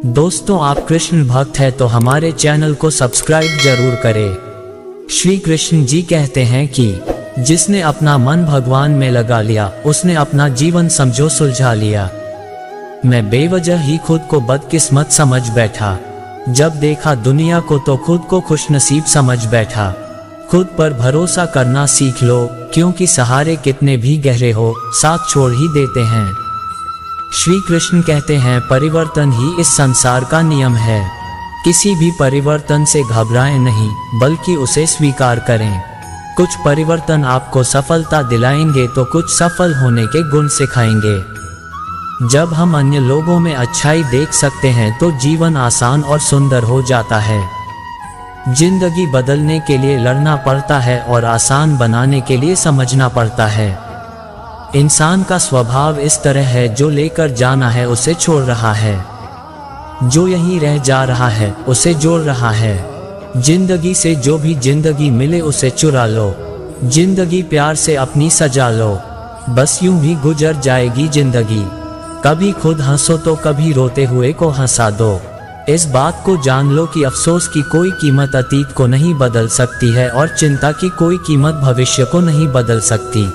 दोस्तों, आप कृष्ण भक्त है तो हमारे चैनल को सब्सक्राइब जरूर करें। श्री कृष्ण जी कहते हैं कि जिसने अपना मन भगवान में लगा लिया उसने अपना जीवन समझो सुलझा लिया। मैं बेवजह ही खुद को बदकिस्मत समझ बैठा, जब देखा दुनिया को तो खुद को खुशनसीब समझ बैठा। खुद पर भरोसा करना सीख लो, क्योंकि सहारे कितने भी गहरे हो साथ छोड़ ही देते हैं। श्री कृष्ण कहते हैं परिवर्तन ही इस संसार का नियम है। किसी भी परिवर्तन से घबराएं नहीं, बल्कि उसे स्वीकार करें। कुछ परिवर्तन आपको सफलता दिलाएंगे तो कुछ सफल होने के गुण सिखाएंगे। जब हम अन्य लोगों में अच्छाई देख सकते हैं तो जीवन आसान और सुंदर हो जाता है। जिंदगी बदलने के लिए लड़ना पड़ता है और आसान बनाने के लिए समझना पड़ता है। इंसान का स्वभाव इस तरह है, जो लेकर जाना है उसे छोड़ रहा है, जो यहीं रह जा रहा है उसे जोड़ रहा है। जिंदगी से जो भी जिंदगी मिले उसे चुरा लो, जिंदगी प्यार से अपनी सजा लो। बस यूं भी गुजर जाएगी जिंदगी, कभी खुद हंसो तो कभी रोते हुए को हंसा दो। इस बात को जान लो कि अफसोस की कोई कीमत अतीत को नहीं बदल सकती है और चिंता की कोई कीमत भविष्य को नहीं बदल सकती।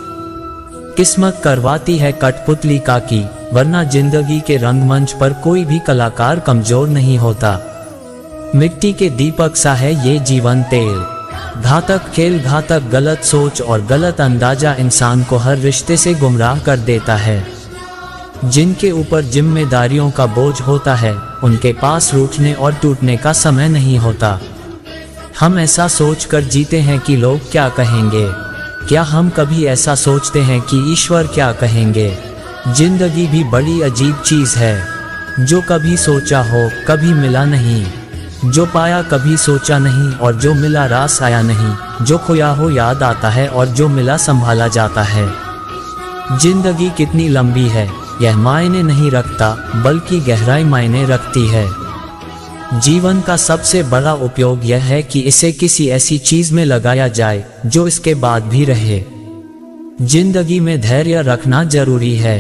किस्मत करवाती है कठपुतली काकी, वरना जिंदगी के रंगमंच पर कोई भी कलाकार कमजोर नहीं होता। मिट्टी के दीपक सा है ये जीवन तेल, घातक खेल, घातक गलत सोच और गलत अंदाजा इंसान को हर रिश्ते से गुमराह कर देता है। जिनके ऊपर जिम्मेदारियों का बोझ होता है उनके पास रूठने और टूटने का समय नहीं होता। हम ऐसा सोचकर जीते हैं कि लोग क्या कहेंगे। क्या हम कभी ऐसा सोचते हैं कि ईश्वर क्या कहेंगे? जिंदगी भी बड़ी अजीब चीज है, जो कभी सोचा हो कभी मिला नहीं, जो पाया कभी सोचा नहीं और जो मिला रास आया नहीं, जो खोया हो याद आता है और जो मिला संभाला जाता है। जिंदगी कितनी लंबी है यह मायने नहीं रखता, बल्कि गहराई मायने रखती है। जीवन का सबसे बड़ा उपयोग यह है कि इसे किसी ऐसी चीज में लगाया जाए जो इसके बाद भी रहे। जिंदगी में धैर्य रखना जरूरी है।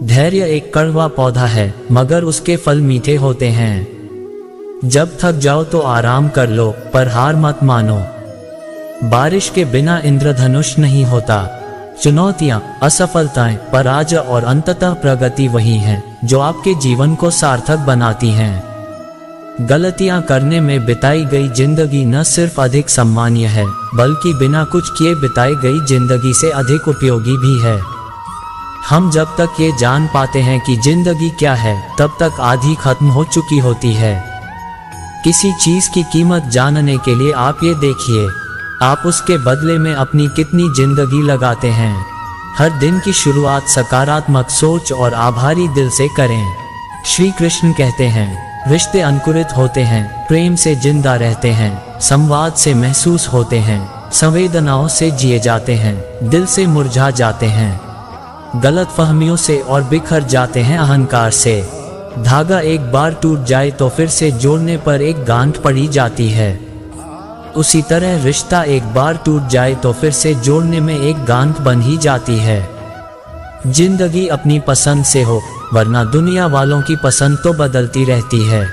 धैर्य एक कड़वा पौधा है, मगर उसके फल मीठे होते हैं। जब थक जाओ तो आराम कर लो, पर हार मत मानो। बारिश के बिना इंद्रधनुष नहीं होता। चुनौतियां, असफलताएं, पराजय और अंततः प्रगति वही है जो आपके जीवन को सार्थक बनाती हैं। गलतियां करने में बिताई गई जिंदगी न सिर्फ अधिक सम्मानीय है, बल्कि बिना कुछ किए बिताई गई जिंदगी से अधिक उपयोगी भी है। हम जब तक ये जान पाते हैं कि जिंदगी क्या है, तब तक आधी खत्म हो चुकी होती है। किसी चीज की कीमत जानने के लिए आप ये देखिए, आप उसके बदले में अपनी कितनी जिंदगी लगाते हैं। हर दिन की शुरुआत सकारात्मक सोच और आभारी दिल से करें। श्री कृष्ण कहते हैं रिश्ते अंकुरित होते हैं, प्रेम से जिंदा रहते हैं, संवाद से महसूस होते हैं, संवेदनाओं से जिए जाते हैं, दिल से मुरझा जाते हैं, गलत फहमियों से और बिखर जाते हैं अहंकार से। धागा एक बार टूट जाए तो फिर से जोड़ने पर एक गांठ पड़ी जाती है। उसी तरह रिश्ता एक बार टूट जाए तो फिर से जोड़ने में एक गांठ बन ही जाती है। जिंदगी अपनी पसंद से हो, वरना दुनिया वालों की पसंद तो बदलती रहती है।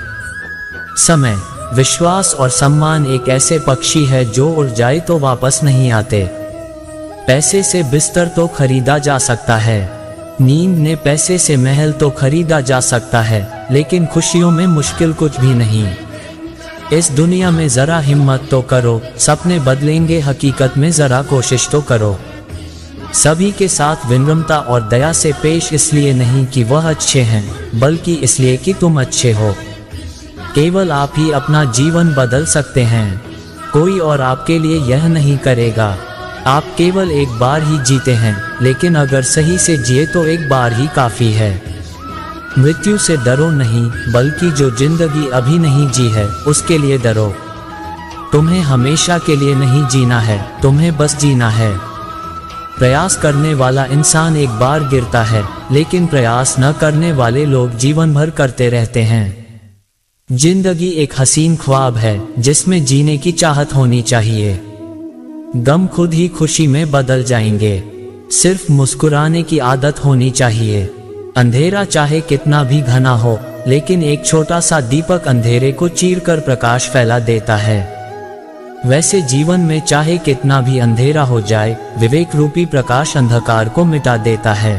समय, विश्वास और सम्मान एक ऐसे पक्षी है जो उड़ जाए तो वापस नहीं आते। पैसे से बिस्तर तो खरीदा जा सकता है, नींद ने पैसे से महल तो खरीदा जा सकता है, लेकिन खुशियों में मुश्किल कुछ भी नहीं। इस दुनिया में जरा हिम्मत तो करो, सपने बदलेंगे हकीकत में जरा कोशिश तो करो। सभी के साथ विनम्रता और दया से पेश, इसलिए नहीं कि वह अच्छे हैं, बल्कि इसलिए कि तुम अच्छे हो। केवल आप ही अपना जीवन बदल सकते हैं, कोई और आपके लिए यह नहीं करेगा। आप केवल एक बार ही जीते हैं, लेकिन अगर सही से जिए तो एक बार ही काफी है। मृत्यु से डरो नहीं, बल्कि जो जिंदगी अभी नहीं जी है उसके लिए डरो। तुम्हें हमेशा के लिए नहीं जीना है, तुम्हें बस जीना है। प्रयास करने वाला इंसान एक बार गिरता है, लेकिन प्रयास न करने वाले लोग जीवन भर करते रहते हैं। जिंदगी एक हसीन ख्वाब है जिसमें जीने की चाहत होनी चाहिए। गम खुद ही खुशी में बदल जाएंगे, सिर्फ मुस्कुराने की आदत होनी चाहिए। अंधेरा चाहे कितना भी घना हो, लेकिन एक छोटा सा दीपक अंधेरे को चीरकर प्रकाश फैला देता है। वैसे जीवन में चाहे कितना भी अंधेरा हो जाए, विवेक रूपी प्रकाश अंधकार को मिटा देता है।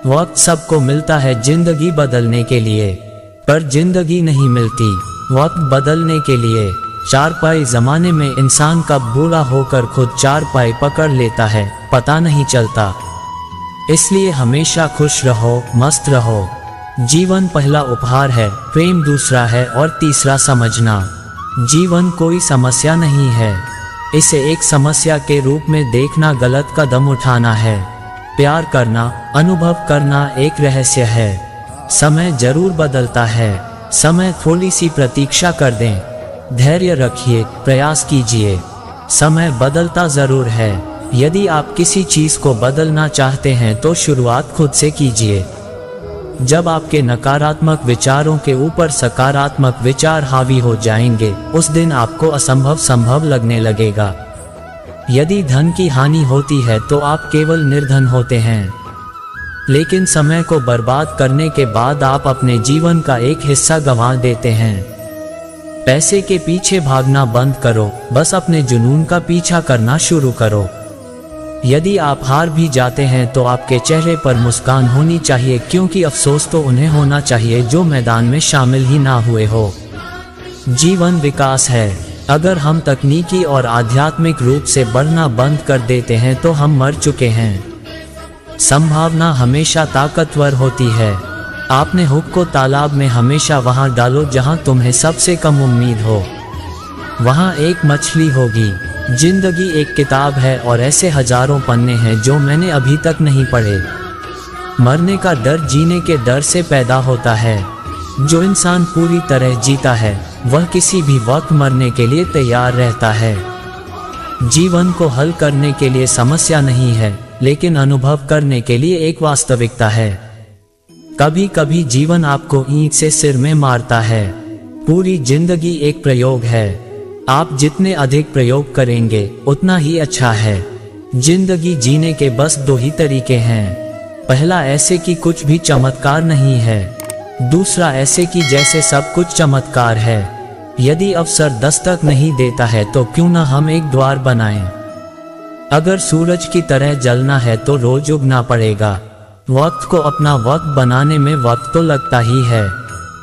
वक्त सबको मिलता है जिंदगी बदलने के लिए, पर जिंदगी नहीं मिलती वक्त बदलने के लिए। चारपाई जमाने में इंसान कब बूढ़ा होकर खुद चारपाई पकड़ लेता है पता नहीं चलता। इसलिए हमेशा खुश रहो, मस्त रहो। जीवन पहला उपहार है, प्रेम दूसरा है और तीसरा समझना। जीवन कोई समस्या नहीं है, इसे एक समस्या के रूप में देखना गलत कदम उठाना है। प्यार करना, अनुभव करना एक रहस्य है। समय जरूर बदलता है, समय थोड़ी सी प्रतीक्षा कर दें, धैर्य रखिए, प्रयास कीजिए। समय बदलता जरूर है। यदि आप किसी चीज को बदलना चाहते हैं तो शुरुआत खुद से कीजिए। जब आपके नकारात्मक विचारों के ऊपर सकारात्मक विचार हावी हो जाएंगे, उस दिन आपको असंभव संभव लगने लगेगा। यदि धन की हानि होती है तो आप केवल निर्धन होते हैं, लेकिन समय को बर्बाद करने के बाद आप अपने जीवन का एक हिस्सा गंवा देते हैं। पैसे के पीछे भागना बंद करो, बस अपने जुनून का पीछा करना शुरू करो। यदि आप हार भी जाते हैं तो आपके चेहरे पर मुस्कान होनी चाहिए, क्योंकि अफसोस तो उन्हें होना चाहिए जो मैदान में शामिल ही ना हुए हो। जीवन विकास है। अगर हम तकनीकी और आध्यात्मिक रूप से बढ़ना बंद कर देते हैं तो हम मर चुके हैं। संभावना हमेशा ताकतवर होती है। आपने हुक को तालाब में हमेशा वहां डालो जहां तुम्हें सबसे कम उम्मीद हो। वहां एक मछली होगी। जिंदगी एक किताब है और ऐसे हजारों पन्ने हैं जो मैंने अभी तक नहीं पढ़े। मरने का डर जीने के डर से पैदा होता है। जो इंसान पूरी तरह जीता है वह किसी भी वक्त मरने के लिए तैयार रहता है। जीवन को हल करने के लिए समस्या नहीं है, लेकिन अनुभव करने के लिए एक वास्तविकता है। कभी कभी जीवन आपको ईंट से सिर में मारता है। पूरी जिंदगी एक प्रयोग है। आप जितने अधिक प्रयोग करेंगे उतना ही अच्छा है। जिंदगी जीने के बस दो ही तरीके हैं। पहला ऐसे कि कुछ भी चमत्कार नहीं है, दूसरा ऐसे कि जैसे सब कुछ चमत्कार है। यदि अवसर दस्तक नहीं देता है तो क्यों न हम एक द्वार बनाएं। अगर सूरज की तरह जलना है तो रोज उगना पड़ेगा। वक्त को अपना वक्त बनाने में वक्त तो लगता ही है।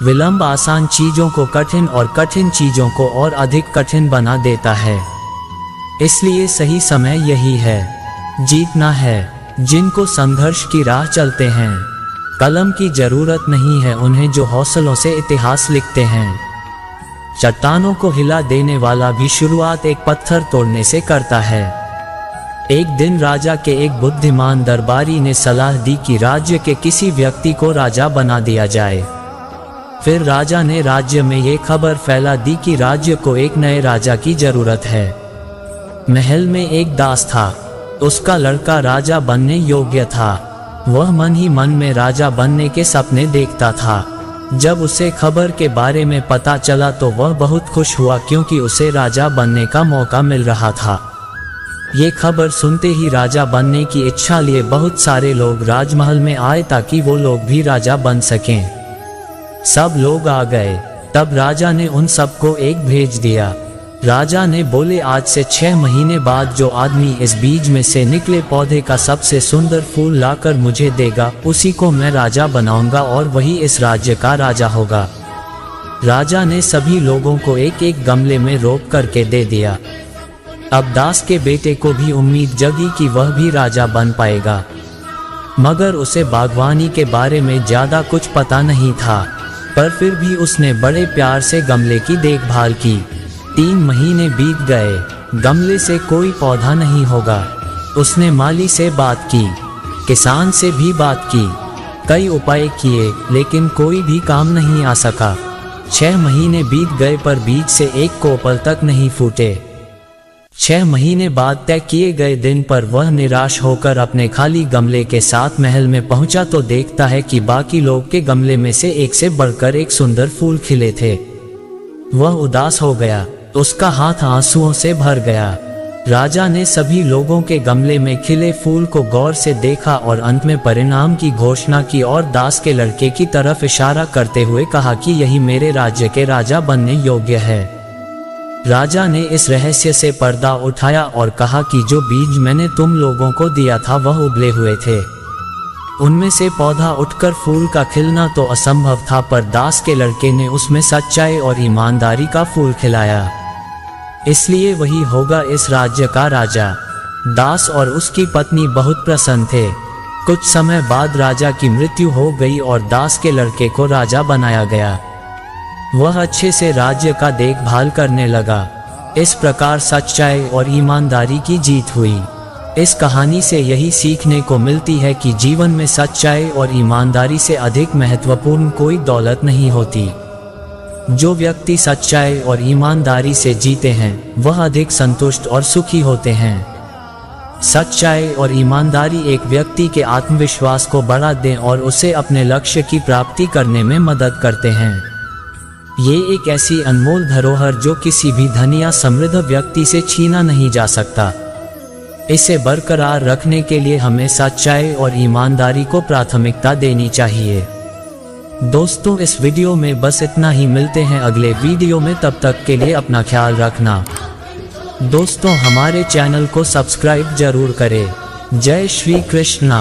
विलंब आसान चीजों को कठिन और कठिन चीजों को और अधिक कठिन बना देता है। इसलिए सही समय यही है। जीतना है। जिनको संघर्ष की राह चलते हैं, कलम की जरूरत नहीं है उन्हें, जो हौसलों से इतिहास लिखते हैं। चट्टानों को हिला देने वाला भी शुरुआत एक पत्थर तोड़ने से करता है। एक दिन राजा के एक बुद्धिमान दरबारी ने सलाह दी कि राज्य के किसी व्यक्ति को राजा बना दिया जाए। फिर राजा ने राज्य में ये खबर फैला दी कि राज्य को एक नए राजा की जरूरत है। महल में एक दास था। उसका लड़का राजा बनने योग्य था। वह मन ही मन में राजा बनने के सपने देखता था। जब उसे खबर के बारे में पता चला तो वह बहुत खुश हुआ, क्योंकि उसे राजा बनने का मौका मिल रहा था। ये खबर सुनते ही राजा बनने की इच्छा लिए बहुत सारे लोग राजमहल में आए ताकि वो लोग भी राजा बन सकें। सब लोग आ गए। तब राजा ने उन सबको एक भेज दिया। राजा ने बोले, आज से 6 महीने बाद जो आदमी इस बीज में से निकले पौधे का सबसे सुंदर फूल लाकर मुझे देगा, उसी को मैं राजा बनाऊंगा और वही इस राज्य का राजा होगा। राजा ने सभी लोगों को एक एक गमले में रोप करके दे दिया। अब दास के बेटे को भी उम्मीद जगी कि वह भी राजा बन पाएगा, मगर उसे बागवानी के बारे में ज्यादा कुछ पता नहीं था। पर फिर भी उसने बड़े प्यार से गमले की देखभाल की। 3 महीने बीत गए, गमले से कोई पौधा नहीं होगा। उसने माली से बात की, किसान से भी बात की, कई उपाय किए, लेकिन कोई भी काम नहीं आ सका। 6 महीने बीत गए पर बीज से एक कोपल तक नहीं फूटे। 6 महीने बाद तय किए गए दिन पर वह निराश होकर अपने खाली गमले के साथ महल में पहुंचा तो देखता है कि बाकी लोग के गमले में से एक से बढ़कर एक सुंदर फूल खिले थे। वह उदास हो गया, उसका हाथ आंसुओं से भर गया। राजा ने सभी लोगों के गमले में खिले फूल को गौर से देखा और अंत में परिणाम की घोषणा की और दास के लड़के की तरफ इशारा करते हुए कहा कि यही मेरे राज्य के राजा बनने योग्य है। राजा ने इस रहस्य से पर्दा उठाया और कहा कि जो बीज मैंने तुम लोगों को दिया था वह उबले हुए थे। उनमें से पौधा उठकर फूल का खिलना तो असंभव था, पर दास के लड़के ने उसमें सच्चाई और ईमानदारी का फूल खिलाया, इसलिए वही होगा इस राज्य का राजा। दास और उसकी पत्नी बहुत प्रसन्न थे। कुछ समय बाद राजा की मृत्यु हो गई और दास के लड़के को राजा बनाया गया। वह अच्छे से राज्य का देखभाल करने लगा। इस प्रकार सच्चाई और ईमानदारी की जीत हुई। इस कहानी से यही सीखने को मिलती है कि जीवन में सच्चाई और ईमानदारी से अधिक महत्वपूर्ण कोई दौलत नहीं होती। जो व्यक्ति सच्चाई और ईमानदारी से जीते हैं वह अधिक संतुष्ट और सुखी होते हैं। सच्चाई और ईमानदारी एक व्यक्ति के आत्मविश्वास को बढ़ा दें और उसे अपने लक्ष्य की प्राप्ति करने में मदद करते हैं। ये एक ऐसी अनमोल धरोहर जो किसी भी धनी या समृद्ध व्यक्ति से छीना नहीं जा सकता। इसे बरकरार रखने के लिए हमें सच्चाई और ईमानदारी को प्राथमिकता देनी चाहिए। दोस्तों, इस वीडियो में बस इतना ही। मिलते हैं अगले वीडियो में, तब तक के लिए अपना ख्याल रखना। दोस्तों, हमारे चैनल को सब्सक्राइब जरूर करें। जय श्री कृष्णा।